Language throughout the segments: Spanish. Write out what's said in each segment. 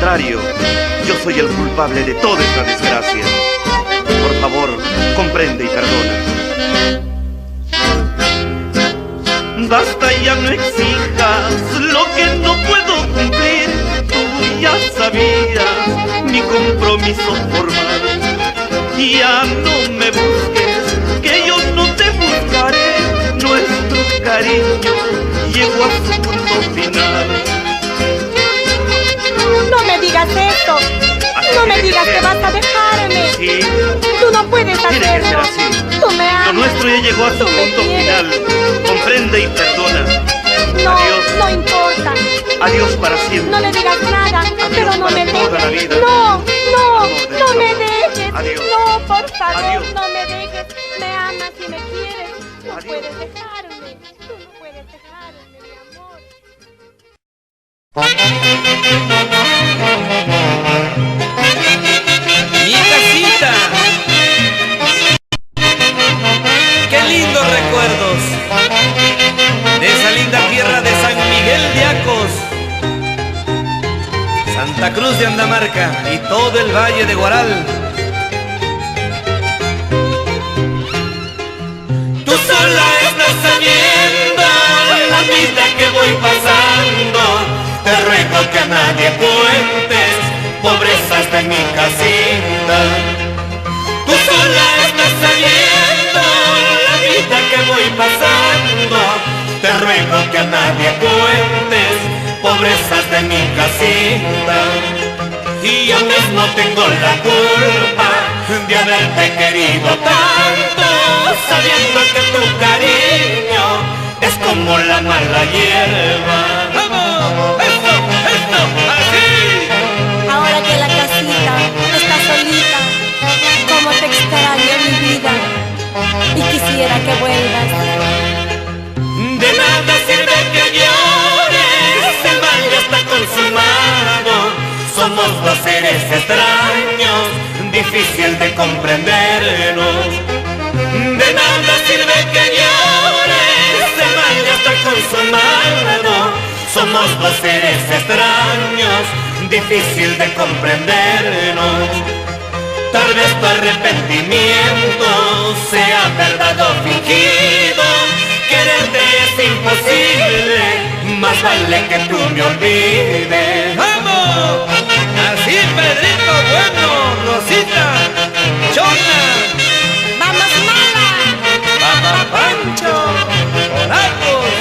contrario, yo soy el culpable de toda esta desgracia. Por favor, comprende y perdona. Basta, ya no exijas lo que no puedo cumplir. Tú ya sabías mi compromiso formal. Ya no me busques, que yo no te buscaré. Nuestro cariño llegó a su punto final. No me digas esto. No me digas que vas a dejarme. Sí. Tú no puedes Tiene que ser hacerlo. así. Tú me amas. Lo nuestro ya llegó a su Tú me punto quieres. final. Comprende y perdona. No, Adiós. no importa. Adiós para siempre. No le digas nada, pero no para me toda la dejes. vida. No, no, Amor de no mi me amor. dejes. Adiós. No, por favor, Adiós. no me dejes. Me amas y me quieres. No Adiós. puedes dejarme. Tú no puedes dejarme, mi amor. Mi casita. Qué lindos recuerdos de esa linda tierra de San Miguel de Acos, Santa Cruz de Andamarca y todo el valle de Guaral. Tú sola estás sabiendo la vida que voy pasando. Te ruego que a nadie cuentes pobrezas de mi casita. Tú sola estás sabiendo la vida que voy pasando. Te ruego que a nadie cuentes pobrezas de mi casita. Y yo mismo tengo la culpa de haberte querido tanto, sabiendo que tu cariño es como la mala hierba. ¡Vamos! ¡Esto! ¡Así! Ahora que la casita está solita, cómo te extraño, mi vida, y quisiera que vuelvas. De nada sirve que llores, el mal ya está consumado. Somos dos seres extraños, difícil de comprendernos. De nada sirve que llores, el mal ya está consumado. Somos dos seres extraños, difícil de comprendernos. Tal vez tu arrepentimiento sea verdad o fingido. Quererte es imposible, más vale que tú me olvides. ¡Vamos! Así, Pedrito, bueno, Rosita, Chona, ¡Vamos, mala! Papá Pancho, Oracos.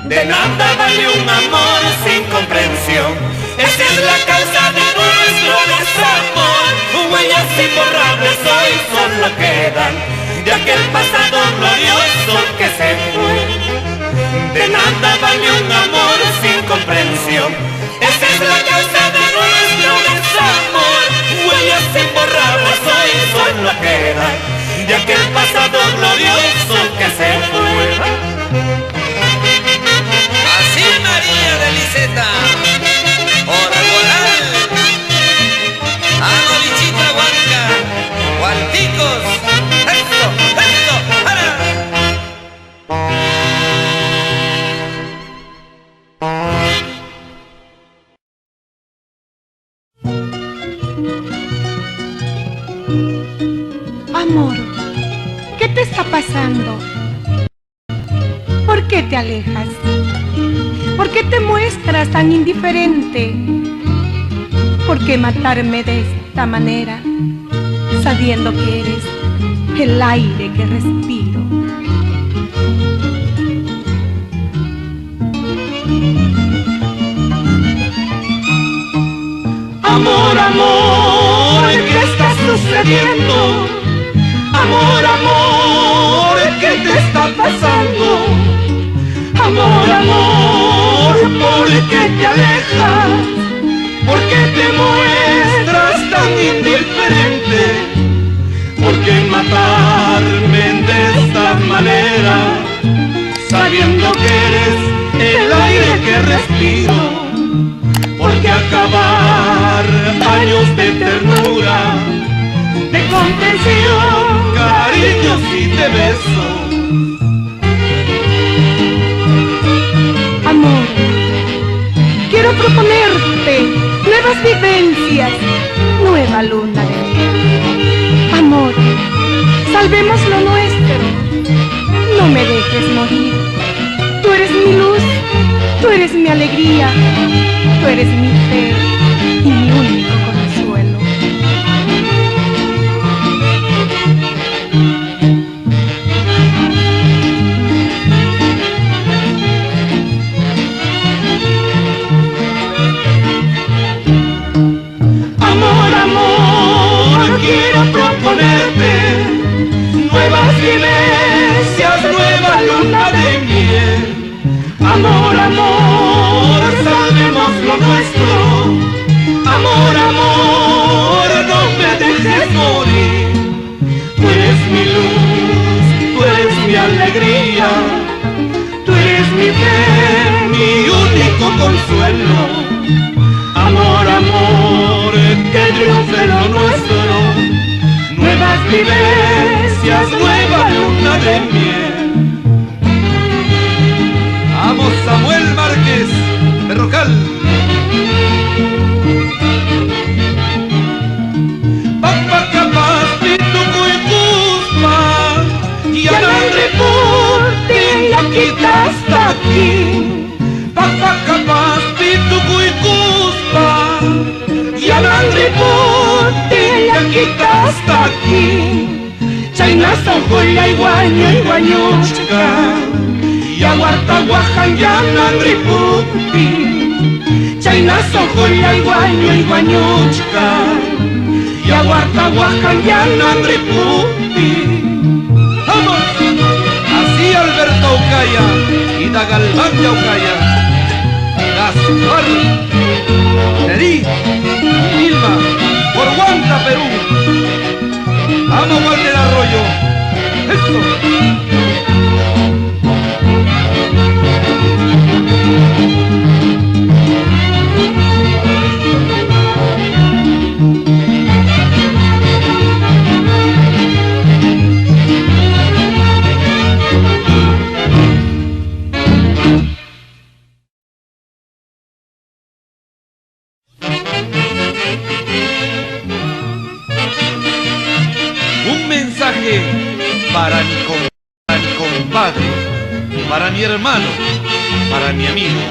De nada vale un amor sin comprensión. Esa es la causa de nuestro desamor. Huellas imborrables hoy solo quedan de aquel pasado glorioso que se fue. De nada vale un amor sin comprensión. Esa es la causa de nuestro desamor. Huellas imborrables hoy solo quedan de aquel pasado glorioso que se fue. Así, María de Liseta, Ora Guaral, Ano Lichita Huanca, Huanticos, esto, para. Amor, ¿qué te está pasando? ¿Por qué te alejas? ¿Por qué te muestras tan indiferente? ¿Por qué matarme de esta manera, sabiendo que eres el aire que respiro? Amor, amor, ¿qué está sucediendo? Amor, amor, ¿qué te está pasando? Amor, amor, ¿por qué te alejas? ¿Por qué te muestras tan indiferente? ¿Por qué matarme de esta manera, sabiendo que eres el aire que respiro? ¿Por qué acabar años de ternura, de comprensión, cariños y de besos? Amor, quiero proponerte estrellas, nueva luna de miel. Amor, salvemos lo nuestro, no me dejes morir. Tú eres mi luz, tú eres mi alegría, tú eres mi fe y mi único consuelo. Amor, amor, quiero proponerte nuevas vivencias, nueva luna de miel. Amor, amor, salvemos lo nuestro. Amor, amor, no me dejes morir. Tú eres mi luz, tú eres mi alegría, tú eres mi fe, mi único consuelo. Amor, amor, que triunfe lo nuestro, nuevas vivencias, nueva luna de miel. Vamos, Samuel Márquez, Berrocal. Papa capaz, pituco y cuspa, y y aquí hasta aquí. Papa capaz, pituco y cuspa, y aquí hasta aquí. Chayna sojoya y guañuchka, y aguarta guajanyana riputi. Chayna sojoya y guañuchka, y aguarta guajanyana riputi. ¡Vamos! Así Alberto Ucaya y Dagalván de Ucaya, Gaspar, Nerí y Vilma, por Huanta, Perú. ¡Vamos, Walter Arroyo! ¡Eso! Un mensaje para mi compadre, para mi hermano, para mi amigo.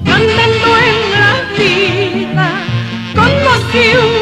Andando en la vida, conocí un